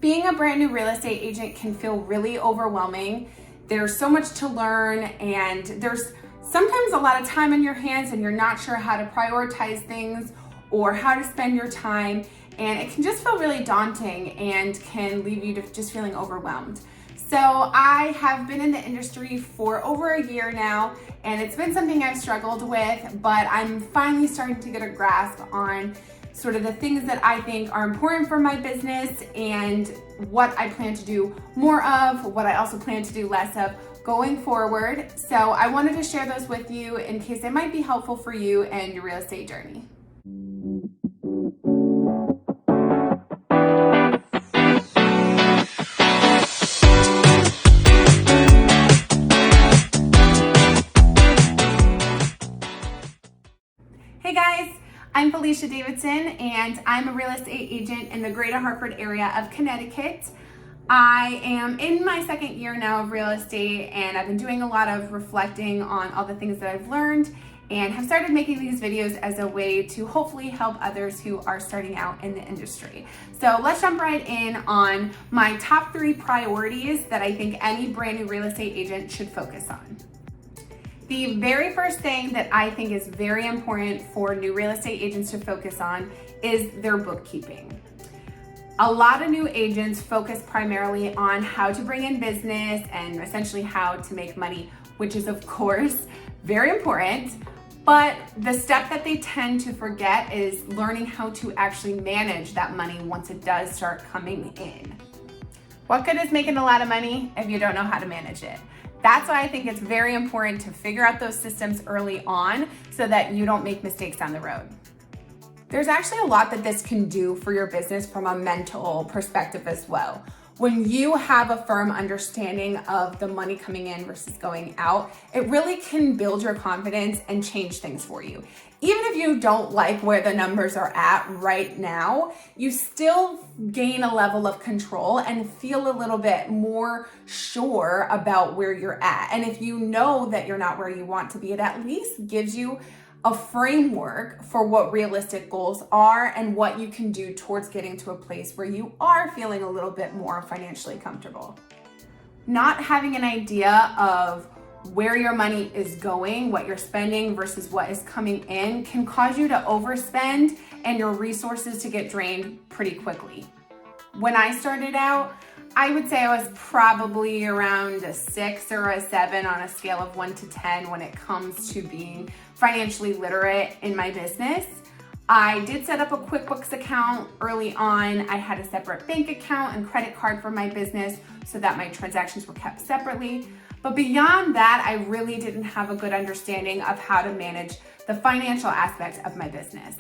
Being a brand new real estate agent can feel really overwhelming. There's so much to learn, and there's sometimes a lot of time on your hands and you're not sure how to prioritize things or how to spend your time. And it can just feel really daunting and can leave you to just feeling overwhelmed. So I have been in the industry for over a year now, and it's been something I've struggled with, but I'm finally starting to get a grasp on sort of the things that I think are important for my business and what I plan to do more of, what I also plan to do less of going forward. So I wanted to share those with you in case they might be helpful for you and your real estate journey. Hey guys, I'm Felicia Davidson, and I'm a real estate agent in the greater Hartford area of Connecticut. I am in my second year now of real estate, and I've been doing a lot of reflecting on all the things that I've learned and have started making these videos as a way to hopefully help others who are starting out in the industry. So let's jump right in on my top 3 priorities that I think any brand new real estate agent should focus on. The very first thing that I think is very important for new real estate agents to focus on is their bookkeeping. A lot of new agents focus primarily on how to bring in business and essentially how to make money, which is of course very important, but the step that they tend to forget is learning how to actually manage that money once it does start coming in. What good is making a lot of money if you don't know how to manage it? That's why I think it's very important to figure out those systems early on so that you don't make mistakes down the road. There's actually a lot that this can do for your business from a mental perspective as well. When you have a firm understanding of the money coming in versus going out, it really can build your confidence and change things for you. Even if you don't like where the numbers are at right now, you still gain a level of control and feel a little bit more sure about where you're at. And if you know that you're not where you want to be, it at least gives you a framework for what realistic goals are and what you can do towards getting to a place where you are feeling a little bit more financially comfortable. Not having an idea of where your money is going, what you're spending versus what is coming in can cause you to overspend and your resources to get drained pretty quickly. When I started out, I would say I was probably around a 6 or a 7 on a scale of 1 to 10 when it comes to being financially literate in my business. I did set up a QuickBooks account early on. I had a separate bank account and credit card for my business so that my transactions were kept separately. But beyond that, I really didn't have a good understanding of how to manage the financial aspects of my business.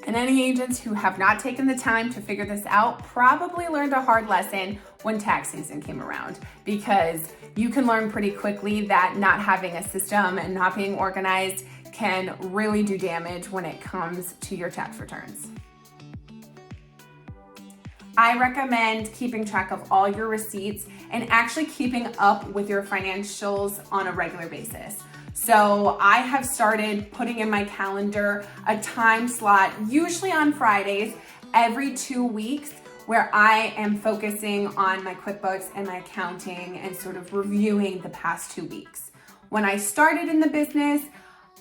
And any agents who have not taken the time to figure this out probably learned a hard lesson when tax season came around, because you can learn pretty quickly that not having a system and not being organized can really do damage when it comes to your tax returns. I recommend keeping track of all your receipts and actually keeping up with your financials on a regular basis. So I have started putting in my calendar a time slot, usually on Fridays, every 2 weeks, where I am focusing on my QuickBooks and my accounting and sort of reviewing the past 2 weeks. When I started in the business,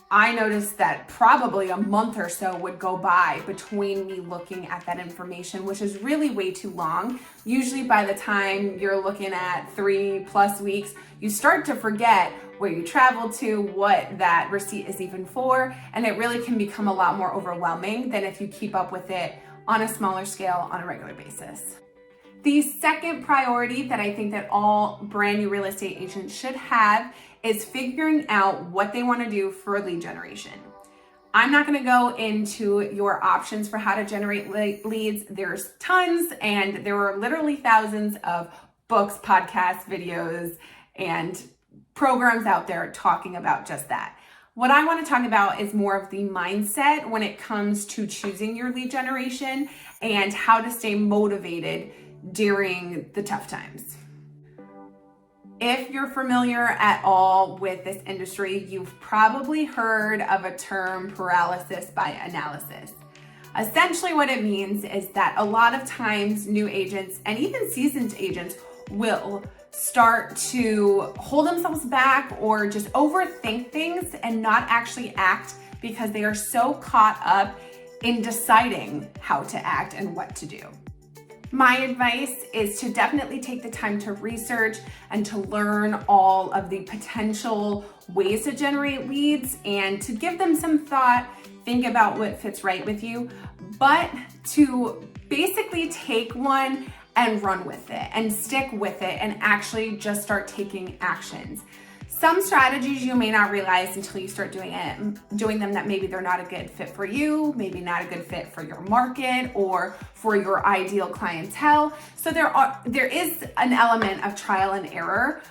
I noticed that probably a month or so would go by between me looking at that information, which is really way too long. Usually by the time you're looking at 3+ weeks, you start to forget where you traveled to, what that receipt is even for, and it really can become a lot more overwhelming than if you keep up with it on a smaller scale on a regular basis. The second priority that I think that all brand new real estate agents should have is figuring out what they want to do for lead generation. I'm not going to go into your options for how to generate leads. There's tons, and there are literally thousands of books, podcasts, videos, and programs out there talking about just that. What I want to talk about is more of the mindset when it comes to choosing your lead generation and how to stay motivated during the tough times. If you're familiar at all with this industry, you've probably heard of a term, paralysis by analysis. Essentially what it means is that a lot of times new agents and even seasoned agents will start to hold themselves back or just overthink things and not actually act because they are so caught up in deciding how to act and what to do. My advice is to definitely take the time to research and to learn all of the potential ways to generate leads and to give them some thought, think about what fits right with you, but to basically take one and run with it and stick with it and actually just start taking actions. Some strategies you may not realize until you start doing them that maybe they're not a good fit for you, maybe not a good fit for your market or for your ideal clientele. So there is an element of trial and error,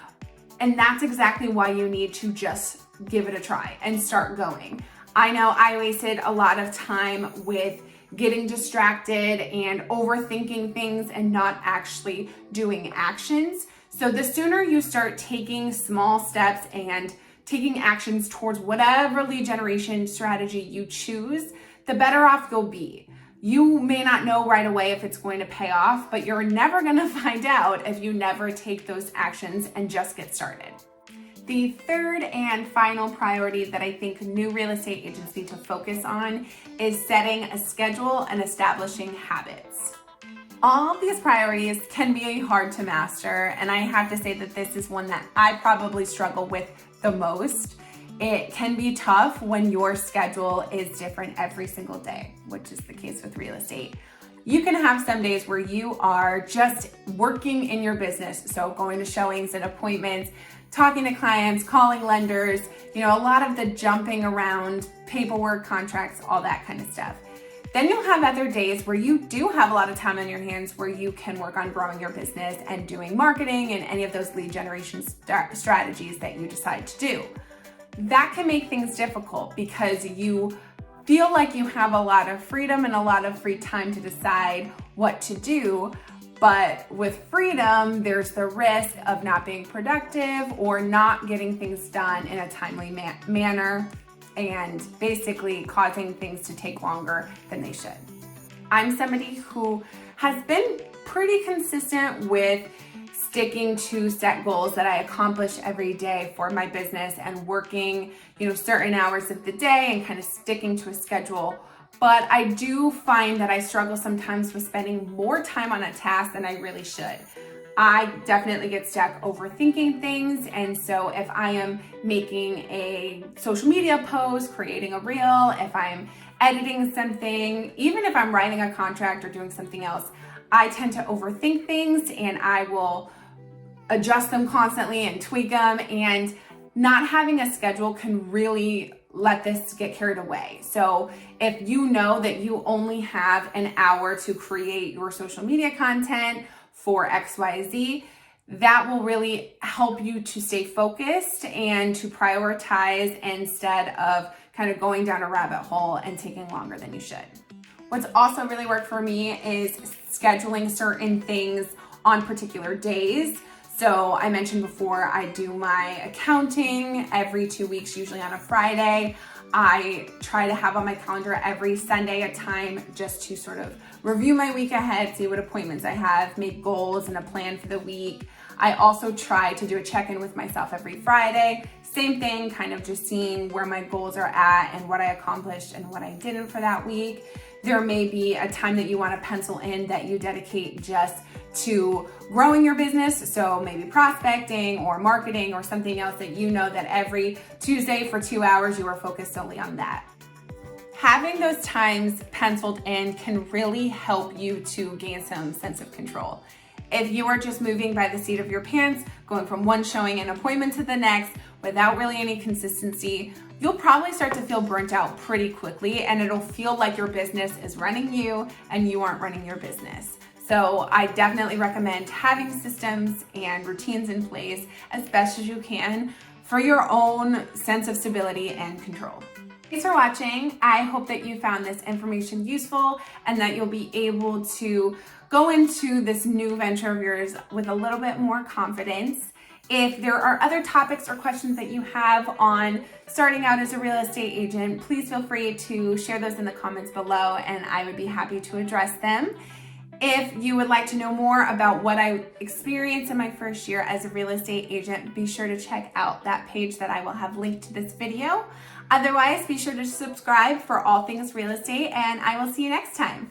and that's exactly why you need to just give it a try and start going. I know I wasted a lot of time with getting distracted and overthinking things and not actually doing actions. So the sooner you start taking small steps and taking actions towards whatever lead generation strategy you choose, the better off you'll be. You may not know right away if it's going to pay off, but you're never going to find out if you never take those actions and just get started. The third and final priority that I think new real estate agents need to focus on is setting a schedule and establishing habits. All of these priorities can be hard to master, and I have to say that this is one that I probably struggle with the most. It can be tough when your schedule is different every single day, which is the case with real estate. You can have some days where you are just working in your business, so going to showings and appointments, talking to clients, calling lenders, a lot of the jumping around, paperwork, contracts, all that kind of stuff. Then you'll have other days where you do have a lot of time on your hands where you can work on growing your business and doing marketing and any of those lead generation strategies that you decide to do. That can make things difficult because you feel like you have a lot of freedom and a lot of free time to decide what to do. But with freedom, there's the risk of not being productive or not getting things done in a timely manner, and basically causing things to take longer than they should. I'm somebody who has been pretty consistent with sticking to set goals that I accomplish every day for my business and working, certain hours of the day and kind of sticking to a schedule. But I do find that I struggle sometimes with spending more time on a task than I really should. I definitely get stuck overthinking things, and so if I am making a social media post, creating a reel, if I'm editing something, even if I'm writing a contract or doing something else, I tend to overthink things and I will adjust them constantly and tweak them, and not having a schedule can really let this get carried away. So if you know that you only have an hour to create your social media content for XYZ, that will really help you to stay focused and to prioritize instead of kind of going down a rabbit hole and taking longer than you should. What's also really worked for me is scheduling certain things on particular days. So I mentioned before, I do my accounting every 2 weeks, usually on a Friday. I try to have on my calendar every Sunday a time just to sort of review my week ahead, see what appointments I have, make goals and a plan for the week. I also try to do a check-in with myself every Friday. Same thing, kind of just seeing where my goals are at and what I accomplished and what I didn't for that week. There may be a time that you want to pencil in that you dedicate just to growing your business. So maybe prospecting or marketing or something else that you know that every Tuesday for 2 hours you are focused only on that. Having those times penciled in can really help you to gain some sense of control. If you are just moving by the seat of your pants, going from one showing and appointment to the next without really any consistency, you'll probably start to feel burnt out pretty quickly, and it'll feel like your business is running you and you aren't running your business. So I definitely recommend having systems and routines in place as best as you can for your own sense of stability and control. Thanks for watching. I hope that you found this information useful and that you'll be able to go into this new venture of yours with a little bit more confidence. If there are other topics or questions that you have on starting out as a real estate agent, please feel free to share those in the comments below and I would be happy to address them. If you would like to know more about what I experienced in my first year as a real estate agent, be sure to check out that page that I will have linked to this video. Otherwise, be sure to subscribe for all things real estate and I will see you next time.